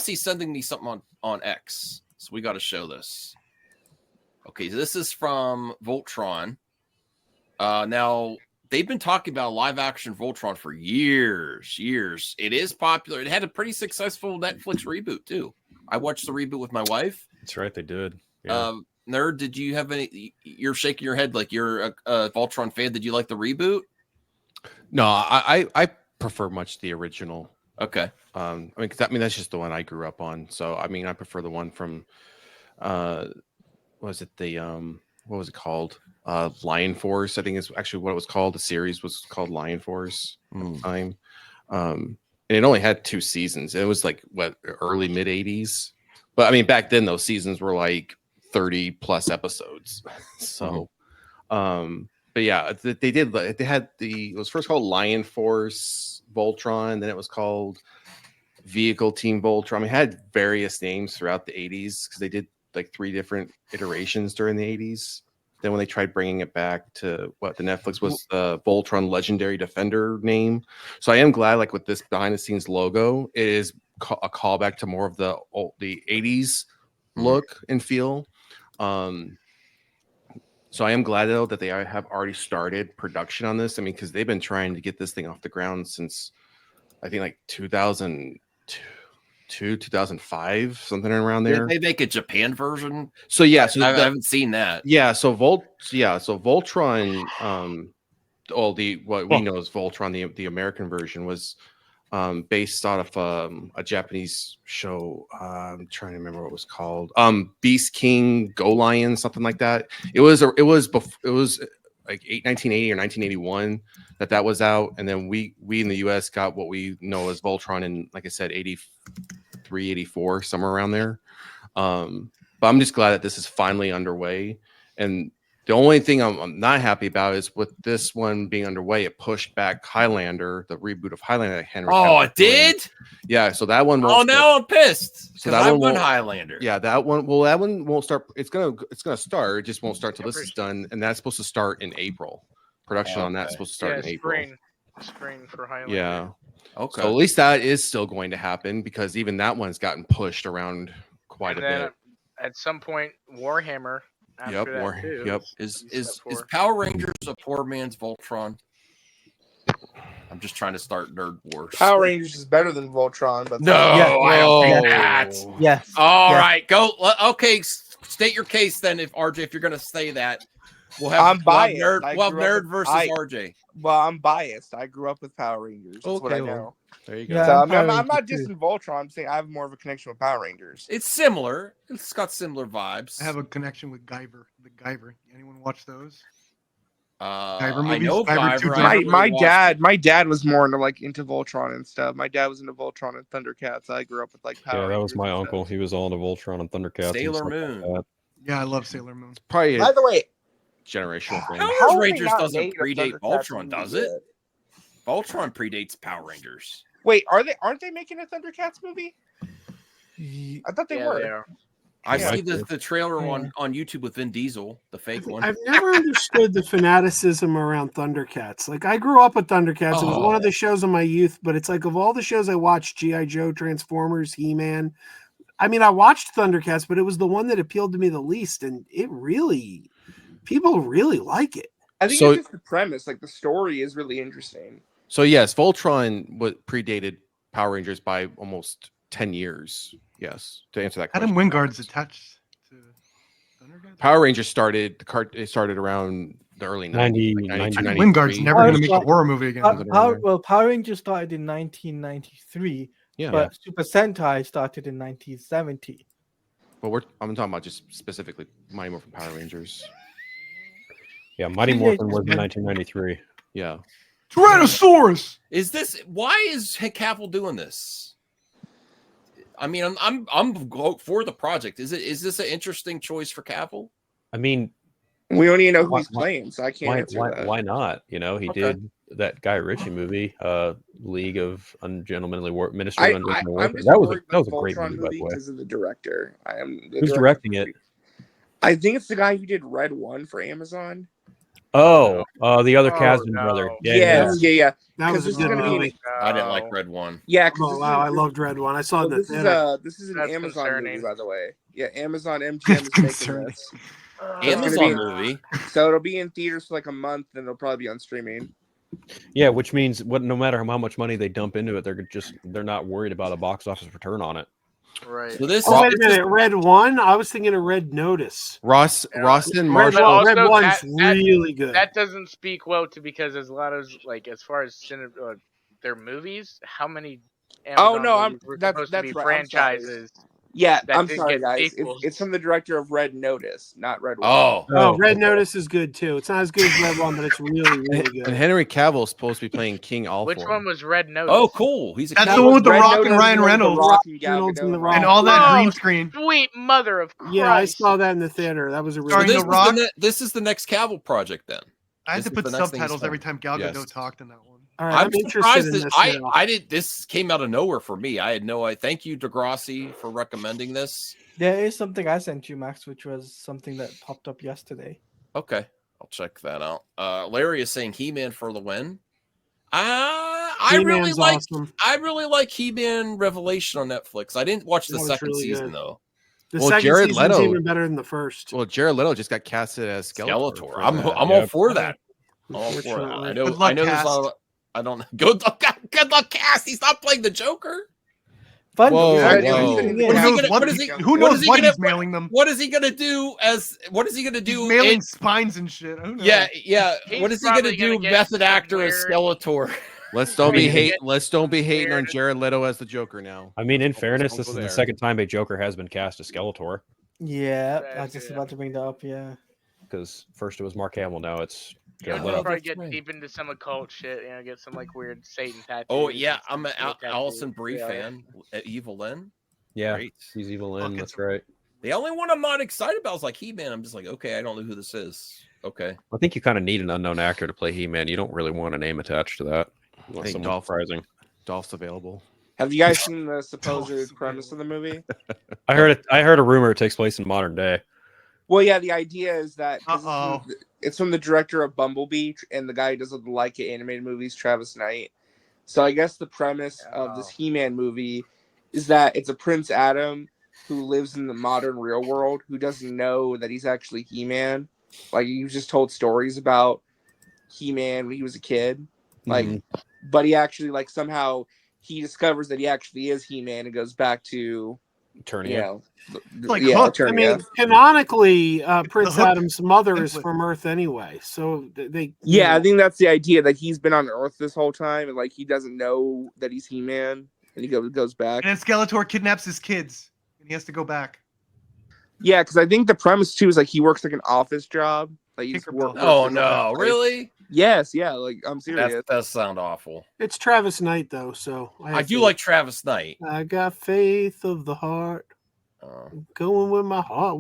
He's sending me something on X, so we got to show this. Okay, so this is from Voltron. Now they've been talking about live action Voltron for years. It is popular. It had a pretty successful Netflix reboot too. I watched the reboot with my wife. That's right, they did. Yeah. Nerd, did you have any? You're shaking your head like you're a Voltron fan. Did you like the reboot? No, I prefer much the original. Okay. That's just the one I grew up on. So I mean, I prefer the one from, was it the what was it called? Lion Force, I think is actually what it was called. The series was called Lion Force at the time. And it only had 2 seasons. It was like early mid 80s. But I mean, back then those seasons were like 30 plus episodes. So, but yeah, it was first called Lion Force Voltron, then it was called Vehicle Team Voltron. I mean, it had various names throughout the 80s because they did like 3 different iterations during the 80s. Then when they tried bringing it back to what the Netflix was, the Voltron Legendary Defender name. So I am glad, like with this behind the scenes logo, it is a callback to more of the 80s look and feel. So I am glad though that they have already started production on this. I mean, because they've been trying to get this thing off the ground since I think like 2002, 2005, something around there. Did they make a Japan version? So yeah, I haven't seen that. Yeah, so Voltron, what we know as Voltron, the American version was based out of a Japanese show. I'm trying to remember what it was called. Beast King, Go Lion, something like that. It was like 1980 or 1981 that was out, and then we in the US got what we know as Voltron in, like I said, 83, 84, somewhere around there. But I'm just glad that this is finally underway. And the only thing I'm not happy about is with this one being underway, it pushed back Highlander, the reboot of Highlander. Henry Cavill it did? Yeah, so that one won't. Now I'm pissed. So that one Highlander. Yeah, that one won't start. It's gonna start. It just won't start till this is done, and that's supposed to start in April. Production on that's supposed to start in April. Spring for Highlander. Yeah. Okay. So at least that is still going to happen because even that one's gotten pushed around quite a bit. At some point, Warhammer. Is Power Rangers a poor man's Voltron? I'm just trying to start nerd wars. Power Rangers is better than Voltron, but I don't think that. Yes. All right, go. Okay, state your case then. If you're gonna say that, we'll have nerd versus RJ. Well, I'm biased. I grew up with Power Rangers. That's what I know. There you go. Yeah, so, I'm not dissing Voltron. I'm saying I have more of a connection with Power Rangers. It's similar. It's got similar vibes. I have a connection with Guyver. The Guyver. Anyone watch those? Guyver movies? I know Guyver. My dad was more into Voltron and stuff. My dad was into Voltron and Thundercats. I grew up with Power Rangers. That was my uncle. He was all into Voltron and Thundercats. Sailor Moon. Like yeah, I love Sailor Moon. Probably. By the way, generational thing. Power Rangers doesn't predate Voltron, does it? Voltron predates Power Rangers. Wait, aren't they making a Thundercats movie? I thought they were. They are. I see the trailer on YouTube with Vin Diesel, the fake one. I've never understood the fanaticism around Thundercats. Like, I grew up with Thundercats. It was one of the shows of my youth, but it's like of all the shows I watched, G.I. Joe, Transformers, He-Man. I mean, I watched Thundercats, but it was the one that appealed to me the least, and people really like it. I think it's just the premise. Like, the story is really interesting. So yes, Voltron predated Power Rangers by almost 10 years. Yes, to answer that question. Adam Wingard's attached to Thundercats. Power Rangers started around the early 90s. Adam Wingard's never going to make a horror movie again. Power Rangers started in 1993. Yeah. But Super Sentai started in 1970. But I'm talking about just specifically Mighty Morphin Power Rangers. Yeah, Mighty Morphin was in 1993. Yeah. Tyrannosaurus. Why is Cavill doing this? I mean, I'm for the project. Is this an interesting choice for Cavill? I mean, we don't even know who he's playing, so I can't answer that. Why not? He did that Guy Ritchie movie, League of Ungentlemanly Ministry of Ungentlemanly Warfare. That was a great movie, by the way. Because of the director. Who's directing it? I think it's the guy who did Red One for Amazon. The other Oh, Casden no. brother. Yeah. That Because was a this is good gonna be. movie. I didn't like Red One. Yeah. Oh wow, I loved Red One. I saw it in the This theater. is an That's Amazon movie, concerning. by the way. Yeah, Amazon MGM That's is making concerning. this. Amazon movie. So it'll be in theaters for like a month, and it'll probably be on streaming. Yeah, which means no matter how much money they dump into it, they're not worried about a box office return on it. Right. So this Oh, is wait a minute, Red One? I was thinking of Red Notice. Ross and Red, Marshall. But also Red One's that- really good. That doesn't speak well to because there's a lot of like as far as their movies, how many Amazon movies were supposed to be right. I'm sorry. franchises? Yeah, that I'm didn't sorry, get guys. sequels. It's from the director of Red Notice, not Red One. Oh, Red Notice is good too. It's not as good as Red One, but it's really, really good. And Henry Cavill is supposed to be playing King Alfred. Which one was Red Notice? Oh, cool. He's a That's the one with The Red Rock Notice and Ryan is Reynolds. The Rock and Gal Reynolds and The Gadot. Rock. And all that Oh, green screen. Sweet mother of Christ! Yeah, I saw that in the theater. That was a Starring really this, The Rock? this is the next Cavill project then. I had This to is put the next thing he's subtitles every filming. time Gal Gadot Yes. talked in that one. All right, I'm I'm interested surprised in that this now. I did. This came out of nowhere for me. I had no idea. Thank you, Degrassi, for recommending this. There is something I sent you, Max, which was something that popped up yesterday. Okay, I'll check that out. Larry is saying He-Man for the win. I really He-Man's like. awesome. I really like He-Man Revelation on Netflix. I didn't watch the That was second really season good. though. The Well, second Jared season's Leto- even better than the first. Well, Jared Leto just got casted as Skeletor. Skeletor. for I'm that. all for that. I'm all for that. Unfortunately. I know. Good luck, I know. There's cast. not. I don't. Good luck, cast. He's not playing the Joker. Fun. Whoa, fun- whoa. fun- Who What is he knows gonna- what what he's- is he- who what knows is he what gonna- he's mailing them? What is he gonna do? What is he gonna He's do? mailing spines and shit. Who knows? Yeah. He's What is he gonna probably do? gonna get Method some actor as weird- Skeletor. Let's don't be I mean, hate. it- Let's don't be hating on weird. Jared Leto as the Joker now. I mean, in Let's fairness, don't this go is the there. second time a Joker has been cast as Skeletor. Yeah, I That's was just good. about to bring that up. Yeah. Because first it was Mark Hamill, now it's You'll Jared Leto. probably that's get right. deep into some occult shit. Get some like weird Satan tattoos. Oh and yeah, some I'm an cool Allison tattoos. Brie Yeah. fan. Evil Lynn. Yeah, Great. he's Evil I'll Lynn. get That's some. right. The only one I'm not excited about is like He-Man. I'm just like, okay, I don't know who this is. Okay. I think you kind of need an unknown actor to play He-Man. You don't really want a name attached to that. You want Hey, someone Dolph. surprising. Dolph's available. Have you guys seen the supposed premise of the movie? I heard a rumor it takes place in modern day. Well, yeah, the idea is that 'cause Uh-oh. it's from the director of Bumblebee and the guy who does the Leica animated movies, Travis Knight. So I guess the premise of this He-Man movie is that it's a Prince Adam who lives in the modern real world who doesn't know that he's actually He-Man. Like he was just told stories about He-Man when he was a kid. Like, but he actually like somehow he discovers that he actually is He-Man and goes back to Eternia. Like Hook. I Eternia. mean, canonically, Prince Hook Adam's mother is template. from Earth anyway. So they. Yeah, I think that's the idea that he's been on Earth this whole time, and like he doesn't know that he's He-Man, and he goes back. And then Skeletor kidnaps his kids, and he has to go back. Yeah, because I think the premise too is like he works like an office job. Like he's Tinkerbell. Oh no, really? Yes, yeah. Like I'm serious. That does sound awful. It's Travis Knight though, so I do like Travis Knight. I got faith of the heart, going with my heart.